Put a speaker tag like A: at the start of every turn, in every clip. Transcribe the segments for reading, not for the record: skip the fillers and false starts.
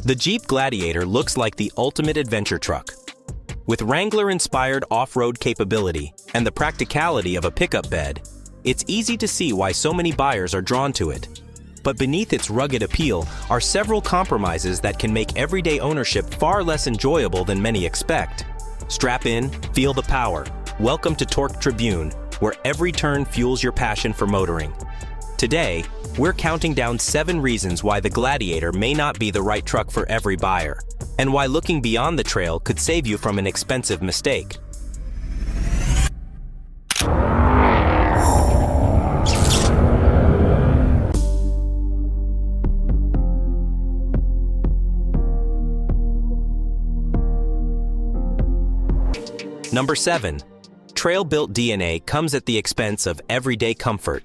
A: The Jeep Gladiator looks like the ultimate adventure truck. With Wrangler-inspired off-road capability and the practicality of a pickup bed, it's easy to see why so many buyers are drawn to it. But beneath its rugged appeal are several compromises that can make everyday ownership far less enjoyable than many expect. Strap in, feel the power. Welcome to Torque Tribune, where every turn fuels your passion for motoring. Today, we're counting down 7 reasons why the Gladiator may not be the right truck for every buyer, and why looking beyond the trail could save you from an expensive mistake. Number 7. Trail-built DNA comes at the expense of everyday comfort.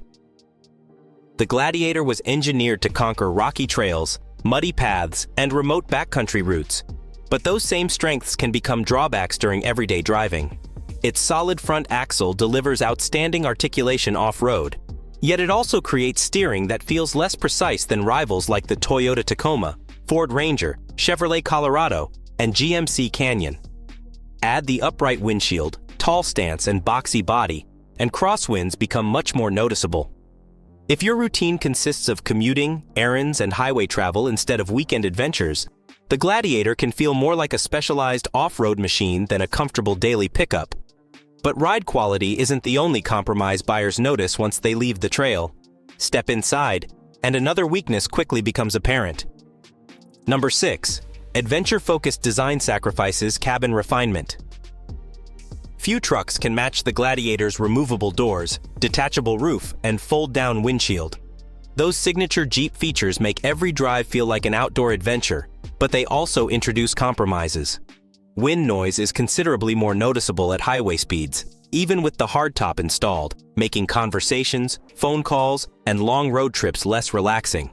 A: The Gladiator was engineered to conquer rocky trails, muddy paths, and remote backcountry routes. But those same strengths can become drawbacks during everyday driving. Its solid front axle delivers outstanding articulation off-road, yet it also creates steering that feels less precise than rivals like the Toyota Tacoma, Ford Ranger, Chevrolet Colorado, and GMC Canyon. Add the upright windshield, tall stance, and boxy body, and crosswinds become much more noticeable. If your routine consists of commuting, errands, and highway travel instead of weekend adventures, the Gladiator can feel more like a specialized off-road machine than a comfortable daily pickup. But ride quality isn't the only compromise buyers notice once they leave the trail. Step inside, and another weakness quickly becomes apparent. Number 6. Adventure-focused design sacrifices cabin refinement. Few trucks can match the Gladiator's removable doors, detachable roof, and fold-down windshield. Those signature Jeep features make every drive feel like an outdoor adventure, but they also introduce compromises. Wind noise is considerably more noticeable at highway speeds, even with the hardtop installed, making conversations, phone calls, and long road trips less relaxing.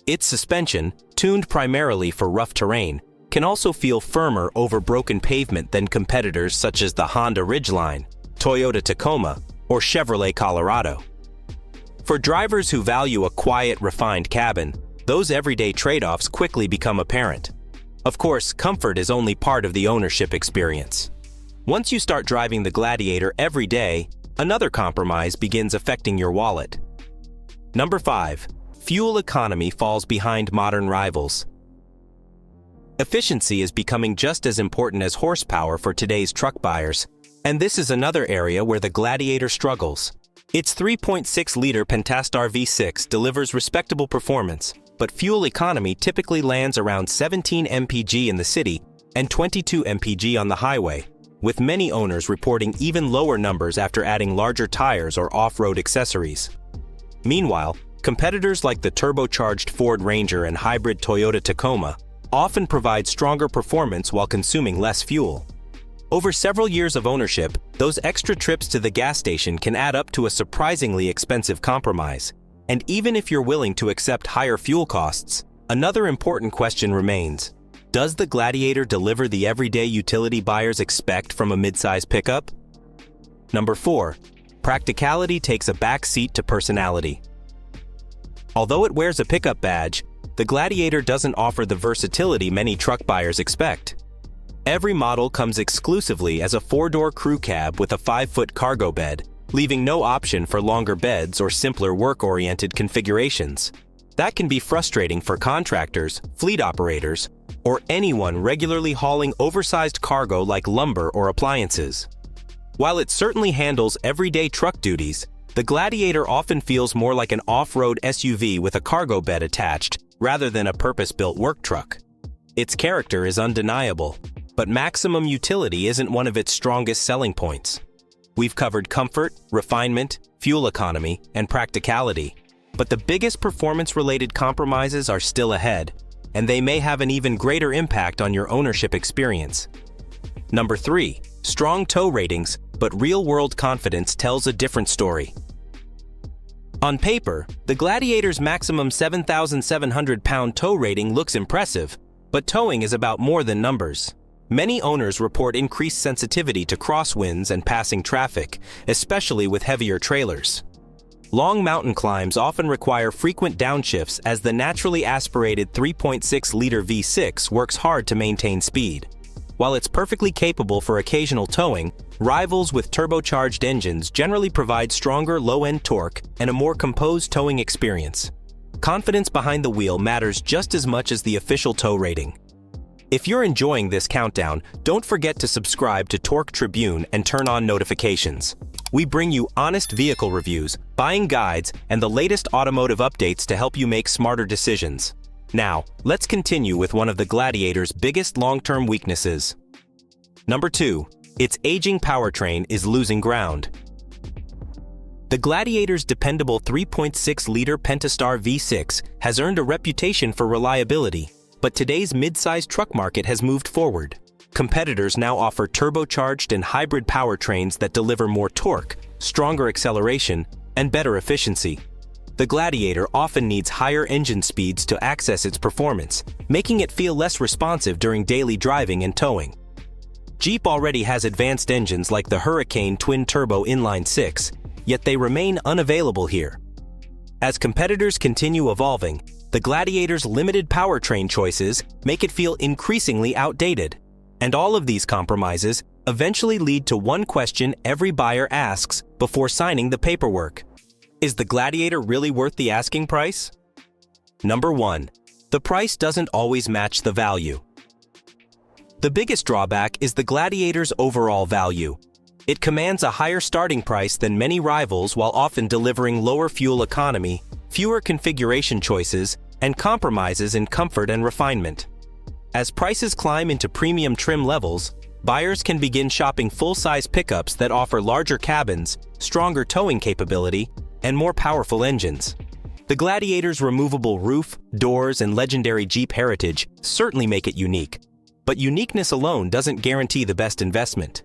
A: Its suspension, tuned primarily for rough terrain, can also feel firmer over broken pavement than competitors such as the Honda Ridgeline, Toyota Tacoma, or Chevrolet Colorado. For drivers who value a quiet, refined cabin, those everyday trade-offs quickly become apparent. Of course, comfort is only part of the ownership experience. Once you start driving the Gladiator every day, another compromise begins affecting your wallet. Number 5. Fuel economy falls behind modern rivals. Efficiency is becoming just as important as horsepower for today's truck buyers, and this is another area where the Gladiator struggles. Its 3.6-liter Pentastar V6 delivers respectable performance, but fuel economy typically lands around 17 mpg in the city and 22 mpg on the highway, with many owners reporting even lower numbers after adding larger tires or off-road accessories. Meanwhile, competitors like the turbocharged Ford Ranger and hybrid Toyota Tacoma often provide stronger performance while consuming less fuel. Over several years of ownership, those extra trips to the gas station can add up to a surprisingly expensive compromise. And even if you're willing to accept higher fuel costs, another important question remains. Does the Gladiator deliver the everyday utility buyers expect from a midsize pickup? Number 4. Practicality takes a back seat to personality. Although it wears a pickup badge, the Gladiator doesn't offer the versatility many truck buyers expect. Every model comes exclusively as a 4-door crew cab with a 5-foot cargo bed, leaving no option for longer beds or simpler work-oriented configurations. That can be frustrating for contractors, fleet operators, or anyone regularly hauling oversized cargo like lumber or appliances. While it certainly handles everyday truck duties, the Gladiator often feels more like an off-road SUV with a cargo bed attached, rather than a purpose-built work truck. Its character is undeniable, but maximum utility isn't one of its strongest selling points. We've covered comfort, refinement, fuel economy, and practicality, but the biggest performance-related compromises are still ahead, and they may have an even greater impact on your ownership experience. Number 3. Strong tow ratings, but real-world confidence tells a different story. On paper, the Gladiator's maximum 7,700-pound tow rating looks impressive, but towing is about more than numbers. Many owners report increased sensitivity to crosswinds and passing traffic, especially with heavier trailers. Long mountain climbs often require frequent downshifts as the naturally aspirated 3.6-liter V6 works hard to maintain speed. While it's perfectly capable for occasional towing, rivals with turbocharged engines generally provide stronger low-end torque and a more composed towing experience. Confidence behind the wheel matters just as much as the official tow rating. If you're enjoying this countdown, don't forget to subscribe to Torque Tribune and turn on notifications. We bring you honest vehicle reviews, buying guides, and the latest automotive updates to help you make smarter decisions. Now, let's continue with one of the Gladiator's biggest long-term weaknesses. Number 2. Its aging powertrain is losing ground. The Gladiator's dependable 3.6-liter Pentastar V6 has earned a reputation for reliability, but today's mid-size truck market has moved forward. Competitors now offer turbocharged and hybrid powertrains that deliver more torque, stronger acceleration, and better efficiency. The Gladiator often needs higher engine speeds to access its performance, making it feel less responsive during daily driving and towing. Jeep already has advanced engines like the Hurricane twin-turbo inline-6, yet they remain unavailable here. As competitors continue evolving, the Gladiator's limited powertrain choices make it feel increasingly outdated. And all of these compromises eventually lead to one question every buyer asks before signing the paperwork. Is the Gladiator really worth the asking price? Number 1. The price doesn't always match the value. The biggest drawback is the Gladiator's overall value. It commands a higher starting price than many rivals while often delivering lower fuel economy, fewer configuration choices, and compromises in comfort and refinement. As prices climb into premium trim levels, buyers can begin shopping full-size pickups that offer larger cabins, stronger towing capability, and more powerful engines. The Gladiator's removable roof, doors, and legendary Jeep heritage certainly make it unique. But uniqueness alone doesn't guarantee the best investment.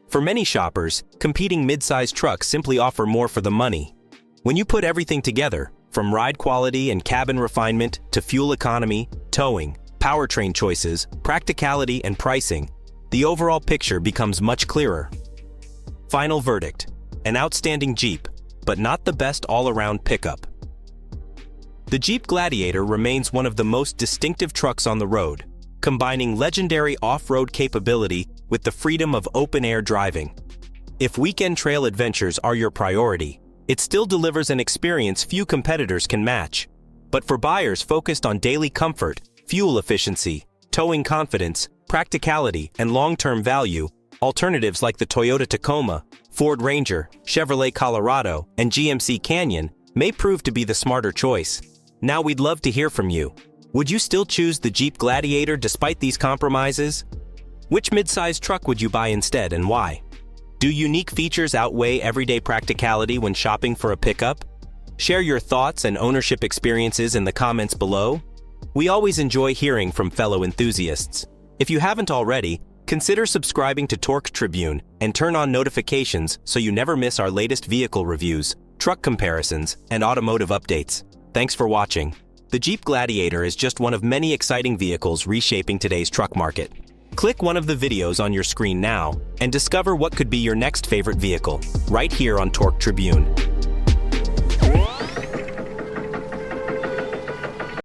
A: For many shoppers, competing mid-size trucks simply offer more for the money. When you put everything together, from ride quality and cabin refinement to fuel economy, towing, powertrain choices, practicality, and pricing, the overall picture becomes much clearer. Final verdict: an outstanding Jeep, but not the best all-around pickup. The Jeep Gladiator remains one of the most distinctive trucks on the road, combining legendary off-road capability with the freedom of open-air driving. If weekend trail adventures are your priority, it still delivers an experience few competitors can match. But for buyers focused on daily comfort, fuel efficiency, towing confidence, practicality, and long-term value, alternatives like the Toyota Tacoma, Ford Ranger, Chevrolet Colorado, and GMC Canyon may prove to be the smarter choice. Now we'd love to hear from you. Would you still choose the Jeep Gladiator despite these compromises? Which mid-size truck would you buy instead and why? Do unique features outweigh everyday practicality when shopping for a pickup? Share your thoughts and ownership experiences in the comments below. We always enjoy hearing from fellow enthusiasts. If you haven't already, consider subscribing to Torque Tribune and turn on notifications so you never miss our latest vehicle reviews, truck comparisons, and automotive updates. Thanks for watching. The Jeep Gladiator is just one of many exciting vehicles reshaping today's truck market. Click one of the videos on your screen now and discover what could be your next favorite vehicle, right here on Torque Tribune.